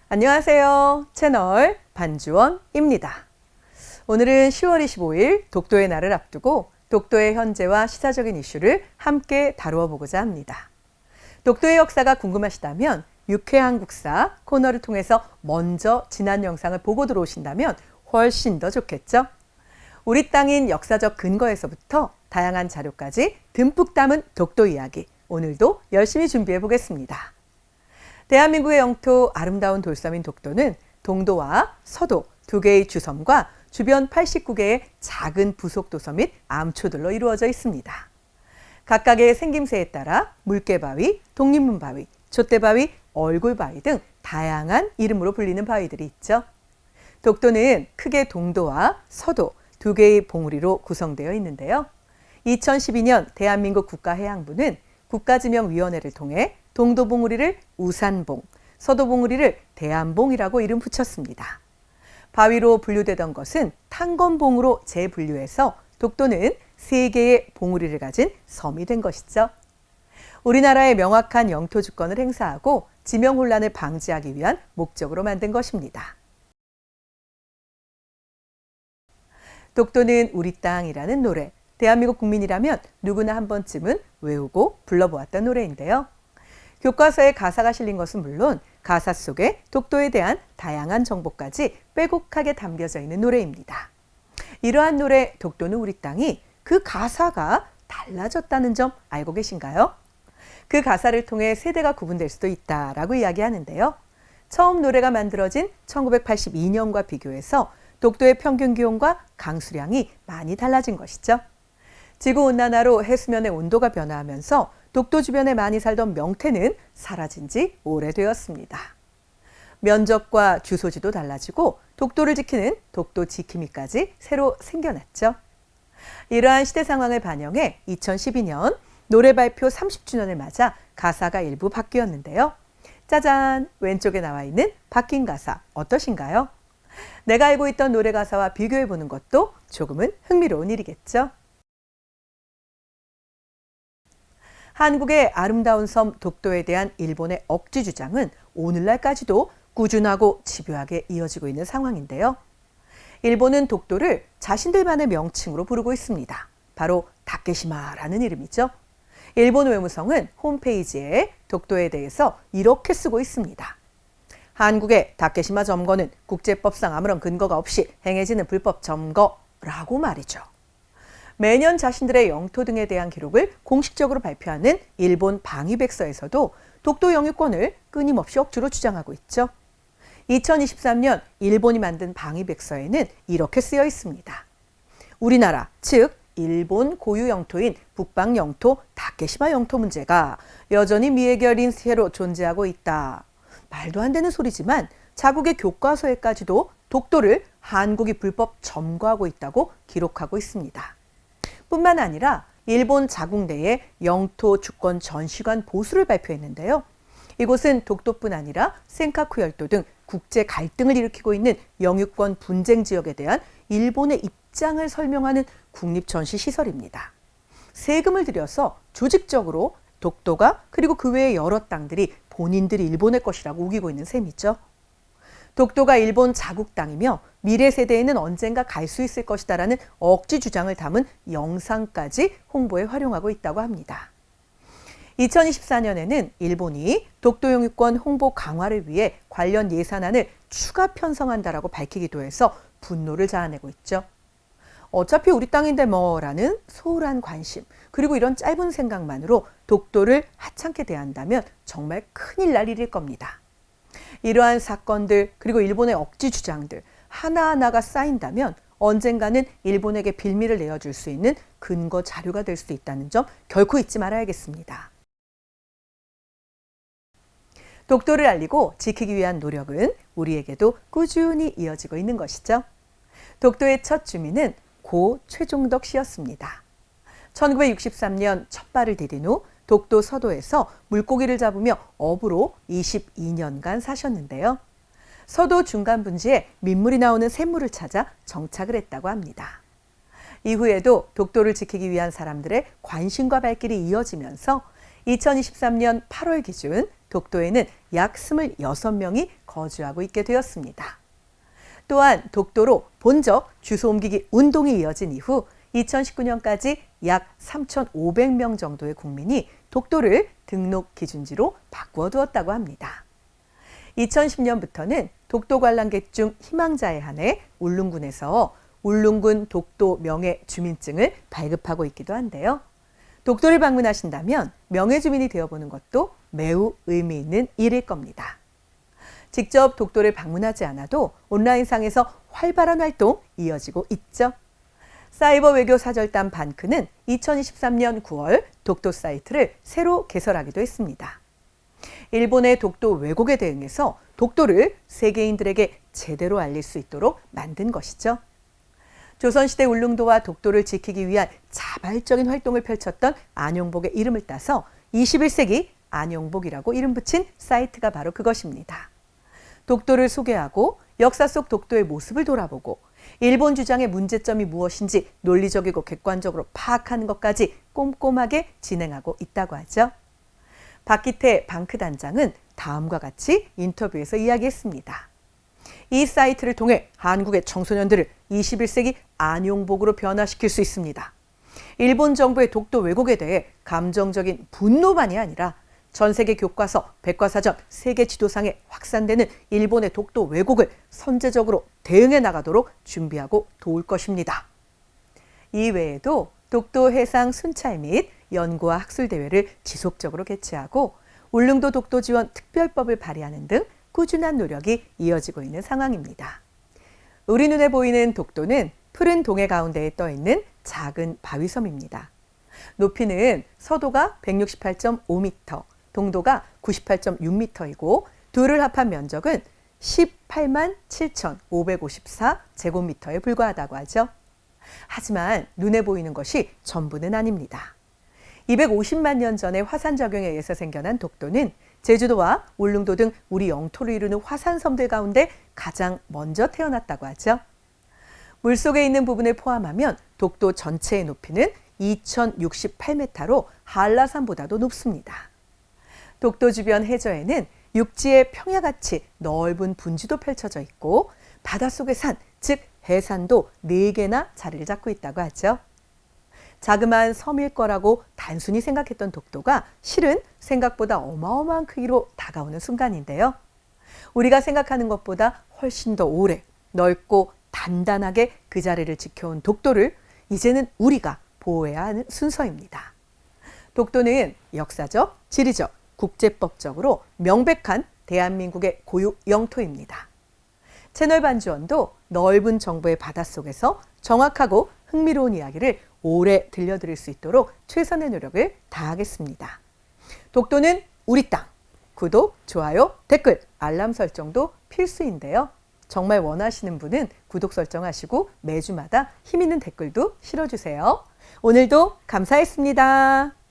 안녕하세요. 채널 반주원입니다. 오늘은 10월 25일 독도의 날을 앞두고 독도의 현재와 시사적인 이슈를 함께 다루어 보고자 합니다. 독도의 역사가 궁금하시다면 육해한국사 코너를 통해서 먼저 지난 영상을 보고 들어오신다면 훨씬 더 좋겠죠? 우리 땅인 역사적 근거에서부터 다양한 자료까지 듬뿍 담은 독도 이야기, 오늘도 열심히 준비해 보겠습니다. 대한민국의 영토 아름다운 돌섬인 독도는 동도와 서도 두 개의 주섬과 주변 89개의 작은 부속도섬 및 암초들로 이루어져 있습니다. 각각의 생김새에 따라 물개바위, 독립문바위, 촛대바위, 얼굴바위 등 다양한 이름으로 불리는 바위들이 있죠. 독도는 크게 동도와 서도 두 개의 봉우리로 구성되어 있는데요. 2012년 대한민국 국가해양부는 국가지명위원회를 통해 동도 봉우리를 우산봉, 서도 봉우리를 대안봉이라고 이름 붙였습니다. 바위로 분류되던 것은 탄건봉으로 재분류해서 독도는 3개의 봉우리를 가진 섬이 된 것이죠. 우리나라의 명확한 영토 주권을 행사하고 지명 혼란을 방지하기 위한 목적으로 만든 것입니다. 독도는 우리 땅이라는 노래, 대한민국 국민이라면 누구나 한 번쯤은 외우고 불러보았던 노래인데요. 교과서에 가사가 실린 것은 물론 가사 속에 독도에 대한 다양한 정보까지 빼곡하게 담겨져 있는 노래입니다. 이러한 노래 독도는 우리 땅이 그 가사가 달라졌다는 점 알고 계신가요? 그 가사를 통해 세대가 구분될 수도 있다라고 이야기하는데요. 처음 노래가 만들어진 1982년과 비교해서 독도의 평균 기온과 강수량이 많이 달라진 것이죠. 지구온난화로 해수면의 온도가 변화하면서 독도 주변에 많이 살던 명태는 사라진 지 오래되었습니다. 면적과 주소지도 달라지고 독도를 지키는 독도 지킴이까지 새로 생겨났죠. 이러한 시대 상황을 반영해 2012년 노래 발표 30주년을 맞아 가사가 일부 바뀌었는데요. 짜잔! 왼쪽에 나와 있는 바뀐 가사 어떠신가요? 내가 알고 있던 노래 가사와 비교해 보는 것도 조금은 흥미로운 일이겠죠. 한국의 아름다운 섬 독도에 대한 일본의 억지 주장은 오늘날까지도 꾸준하고 집요하게 이어지고 있는 상황인데요. 일본은 독도를 자신들만의 명칭으로 부르고 있습니다. 바로 다케시마라는 이름이죠. 일본 외무성은 홈페이지에 독도에 대해서 이렇게 쓰고 있습니다. 한국의 다케시마 점거는 국제법상 아무런 근거가 없이 행해지는 불법 점거라고 말이죠. 매년 자신들의 영토 등에 대한 기록을 공식적으로 발표하는 일본 방위백서에서도 독도 영유권을 끊임없이 억지로 주장하고 있죠. 2023년 일본이 만든 방위백서에는 이렇게 쓰여 있습니다. 우리나라, 즉 일본 고유 영토인 북방 영토 다케시마 영토 문제가 여전히 미해결인 채로 존재하고 있다. 말도 안 되는 소리지만 자국의 교과서에까지도 독도를 한국이 불법 점거하고 있다고 기록하고 있습니다. 뿐만 아니라 일본 자국 내에 영토 주권 전시관 보수를 발표했는데요. 이곳은 독도뿐 아니라 센카쿠 열도 등 국제 갈등을 일으키고 있는 영유권 분쟁 지역에 대한 일본의 입장을 설명하는 국립전시 시설입니다. 세금을 들여서 조직적으로 독도가 그리고 그 외의 여러 땅들이 본인들이 일본의 것이라고 우기고 있는 셈이죠. 독도가 일본 자국 땅이며 미래 세대에는 언젠가 갈 수 있을 것이다라는 억지 주장을 담은 영상까지 홍보에 활용하고 있다고 합니다. 2024년에는 일본이 독도 영유권 홍보 강화를 위해 관련 예산안을 추가 편성한다라고 밝히기도 해서 분노를 자아내고 있죠. 어차피 우리 땅인데 뭐라는 소홀한 관심, 그리고 이런 짧은 생각만으로 독도를 하찮게 대한다면 정말 큰일 날 일일 겁니다. 이러한 사건들 그리고 일본의 억지 주장들 하나하나가 쌓인다면 언젠가는 일본에게 빌미를 내어줄 수 있는 근거 자료가 될 수도 있다는 점 결코 잊지 말아야겠습니다. 독도를 알리고 지키기 위한 노력은 우리에게도 꾸준히 이어지고 있는 것이죠. 독도의 첫 주민은 고 최종덕 씨였습니다. 1963년 첫 발을 디딘 후 독도 서도에서 물고기를 잡으며 어부로 22년간 사셨는데요. 서도 중간 분지에 민물이 나오는 샘물을 찾아 정착을 했다고 합니다. 이후에도 독도를 지키기 위한 사람들의 관심과 발길이 이어지면서 2023년 8월 기준 독도에는 약 26명이 거주하고 있게 되었습니다. 또한 독도로 본적 주소 옮기기 운동이 이어진 이후 2019년까지 약 3,500명 정도의 국민이 독도를 등록 기준지로 바꾸어 두었다고 합니다. 2010년부터는 독도 관람객 중 희망자에 한해 울릉군에서 울릉군 독도 명예 주민증을 발급하고 있기도 한데요. 독도를 방문하신다면 명예 주민이 되어보는 것도 매우 의미 있는 일일 겁니다. 직접 독도를 방문하지 않아도 온라인상에서 활발한 활동 이어지고 있죠. 사이버 외교 사절단 반크는 2023년 9월 독도 사이트를 새로 개설하기도 했습니다. 일본의 독도 왜곡에 대응해서 독도를 세계인들에게 제대로 알릴 수 있도록 만든 것이죠. 조선시대 울릉도와 독도를 지키기 위한 자발적인 활동을 펼쳤던 안용복의 이름을 따서 21세기 안용복이라고 이름 붙인 사이트가 바로 그것입니다. 독도를 소개하고 역사 속 독도의 모습을 돌아보고 일본 주장의 문제점이 무엇인지 논리적이고 객관적으로 파악하는 것까지 꼼꼼하게 진행하고 있다고 하죠. 박기태 방크 단장은 다음과 같이 인터뷰에서 이야기했습니다. 이 사이트를 통해 한국의 청소년들을 21세기 안용복으로 변화시킬 수 있습니다. 일본 정부의 독도 왜곡에 대해 감정적인 분노만이 아니라 전 세계 교과서, 백과사전, 세계 지도상에 확산되는 일본의 독도 왜곡을 선제적으로 대응해 나가도록 준비하고 도울 것입니다. 이외에도 독도 해상 순찰 및 연구와 학술 대회를 지속적으로 개최하고 울릉도 독도 지원 특별법을 발의하는 등 꾸준한 노력이 이어지고 있는 상황입니다. 우리 눈에 보이는 독도는 푸른 동해 가운데에 떠 있는 작은 바위섬입니다. 높이는 서도가 168.5m, 동도가 98.6m이고 둘을 합한 면적은 18만 7,554 제곱미터에 불과하다고 하죠. 하지만 눈에 보이는 것이 전부는 아닙니다. 250만 년 전에 화산작용에 의해서 생겨난 독도는 제주도와 울릉도 등 우리 영토를 이루는 화산섬들 가운데 가장 먼저 태어났다고 하죠. 물속에 있는 부분을 포함하면 독도 전체의 높이는 2,068m로 한라산보다도 높습니다. 독도 주변 해저에는 육지의 평야같이 넓은 분지도 펼쳐져 있고 바닷속의 산, 즉 해산도 4개나 자리를 잡고 있다고 하죠. 자그마한 섬일 거라고 단순히 생각했던 독도가 실은 생각보다 어마어마한 크기로 다가오는 순간인데요. 우리가 생각하는 것보다 훨씬 더 오래, 넓고 단단하게 그 자리를 지켜온 독도를 이제는 우리가 보호해야 하는 순서입니다. 독도는 역사적, 지리적, 국제법적으로 명백한 대한민국의 고유 영토입니다. 채널 반주원도 넓은 정부의 바닷속에서 정확하고 흥미로운 이야기를 오래 들려드릴 수 있도록 최선의 노력을 다하겠습니다. 독도는 우리 땅. 구독, 좋아요, 댓글, 알람 설정도 필수인데요. 정말 원하시는 분은 구독 설정하시고 매주마다 힘있는 댓글도 실어주세요. 오늘도 감사했습니다.